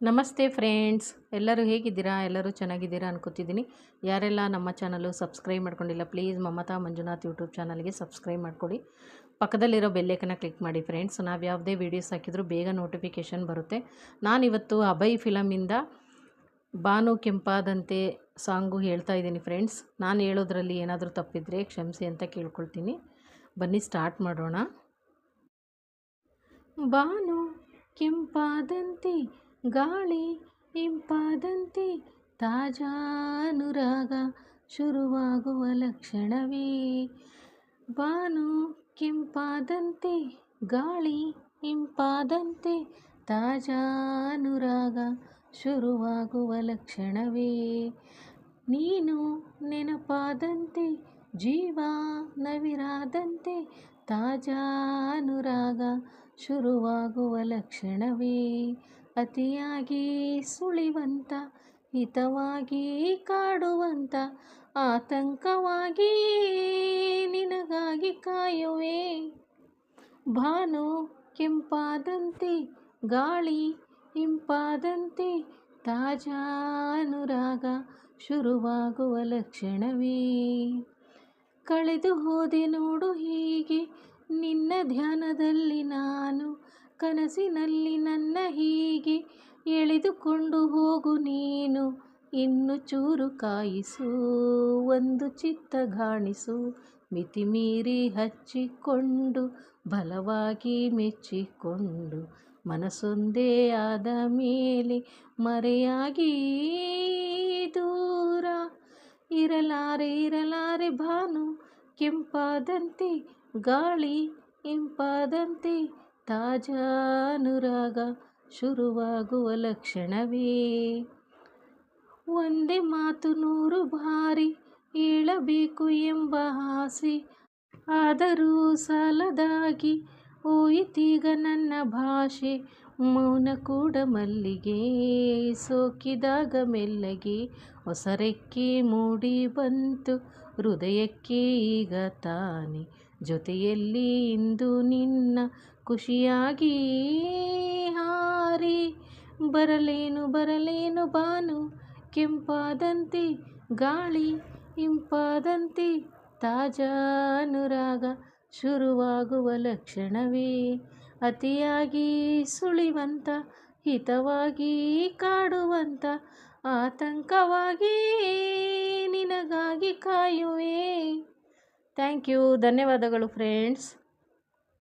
ನಮಸ್ತೆ ಫ್ರೆಂಡ್ಸ್, ಎಲ್ಲರೂ ಹೇಗಿದ್ದೀರಾ? ಎಲ್ಲರೂ ಚೆನ್ನಾಗಿದ್ದೀರಾ ಅನ್ಕೋತಿದ್ದೀನಿ. ಯಾರೆಲ್ಲ ನಮ್ಮ ಚಾನಲು ಸಬ್ಸ್ಕ್ರೈಬ್ ಮಾಡ್ಕೊಂಡಿಲ್ಲ, ಪ್ಲೀಸ್ ಮಮತಾ ಮಂಜುನಾಥ್ ಯೂಟ್ಯೂಬ್ ಚಾನಲ್ಗೆ ಸಬ್ಸ್ಕ್ರೈಬ್ ಮಾಡ್ಕೊಳ್ಳಿ. ಪಕ್ಕದಲ್ಲಿರೋ ಬೆಲ್ಲೈಕನ್ನ ಕ್ಲಿಕ್ ಮಾಡಿ ಫ್ರೆಂಡ್ಸ್. ನಾವು ಯಾವುದೇ ವೀಡಿಯೋಸ್ ಹಾಕಿದರೂ ಬೇಗ ನೋಟಿಫಿಕೇಷನ್ ಬರುತ್ತೆ. ನಾನಿವತ್ತು ಅಭಯ್ ಫಿಲಮಿಂದ ಬಾನು ಕೆಂಪಾದಂತೆ ಸಾಂಗು ಹೇಳ್ತಾ ಇದ್ದೀನಿ ಫ್ರೆಂಡ್ಸ್. ನಾನು ಹೇಳೋದ್ರಲ್ಲಿ ಏನಾದರೂ ತಪ್ಪಿದರೆ ಕ್ಷಮಿಸಿ ಅಂತ ಕೇಳ್ಕೊಳ್ತೀನಿ. ಬನ್ನಿ ಸ್ಟಾರ್ಟ್ ಮಾಡೋಣ. ಬಾನು ಕೆಂಪಾದಂತೆ, ಗಾಳಿ ಇಂಪಾದಂತೆ, ತಾಜಾ ಅನುರಾಗ ಶುರುವಾಗುವ ಲಕ್ಷಣವೇ. ಬಾನು ಕೆಂಪಾದಂತೆ, ಗಾಳಿ ಇಂಪಾದಂತೆ, ತಾಜಾ ಅನುರಾಗ ಶುರುವಾಗುವ ಲಕ್ಷಣವೇ. ನೀನು ನೆನಪಾದಂತೆ, ಜೀವ ನವಿರಾದಂತೆ, ತಾಜಾ ಅನುರಾಗ ಶುರುವಾಗುವ ಲಕ್ಷಣವೇ. ಅತಿಯಾಗಿ ಸುಳಿವಂತ, ಹಿತವಾಗಿ ಕಾಡುವಂತ, ಆತಂಕವಾಗಿ ನಿನಗಾಗಿ ಕಾಯುವೆ. ಬಾನು ಕೆಂಪಾದಂತೆ, ಗಾಳಿ ಇಂಪಾದಂತೆ, ತಾಜಾ ಅನುರಾಗ ಶುರುವಾಗುವ ಲಕ್ಷಣವೇ. ಕಳೆದು ಹೋದೆ ನೋಡು ಹೀಗೆ ನಿನ್ನ ಧ್ಯಾನದಲ್ಲಿ ನಾನು, ಕನಸಿನಲ್ಲಿ ನನ್ನ ಹೀಗೆ ಎಳೆದುಕೊಂಡು ಹೋಗು ನೀನು. ಇನ್ನು ಚೂರು ಕಾಯಿಸು, ಒಂದು ಚಿತ್ತಗಾಣಿಸು, ಮಿತಿಮೀರಿ ಹಚ್ಚಿಕೊಂಡು ಬಲವಾಗಿ ಮೆಚ್ಚಿಕೊಂಡು, ಮನಸ್ಸೊಂದೇ ಆದ ಮೇಲೆ ಮರೆಯಾಗಿ ದೂರ ಇರಲಾರೆ ಬಾನು ಕೆಂಪಾದಂತೆ, ಗಾಳಿ ಇಂಪಾದಂತೆ, ತಾಜಾ ಅನುರಾಗ ಶುರುವಾಗುವ ಲಕ್ಷಣವೇ. ಒಂದೇ ಮಾತು ನೂರು ಬಾರಿ ಹೇಳಬೇಕು ಎಂಬ ಆಸೆ, ಆದರೂ ಸಾಲದಾಗಿ ಹೋಯಿತೀಗ ನನ್ನ ಭಾಷೆ. ಮೌನ ಕೂಡ ಮಲ್ಲಿಗೆ ಸೋಕಿದಾಗ ಮೆಲ್ಲಗೆ, ಹೊಸರೆಕ್ಕೆ ಮೂಡಿ ಬಂತು ಹೃದಯಕ್ಕೆ ಈಗ ತಾನೆ. ಜೊತೆಯಲ್ಲಿ ಇಂದು ನಿನ್ನ ಖುಷಿಯಾಗಿ ಹಾರಿ ಬರಲೇನು ಬಾನು ಕೆಂಪಾದಂತೆ, ಗಾಳಿ ಇಂಪಾದಂತೆ, ತಾಜಾ ಅನುರಾಗ ಶುರುವಾಗುವ ಲಕ್ಷಣವೇ. ಅತಿಯಾಗಿ ಸುಳಿವಂತ, ಹಿತವಾಗಿ ಕಾಡುವಂತ, ಆತಂಕವಾಗಿ ನಿನಗಾಗಿ ಕಾಯುವೆ. ಥ್ಯಾಂಕ್ ಯು, ಧನ್ಯವಾದಗಳು ಫ್ರೆಂಡ್ಸ್.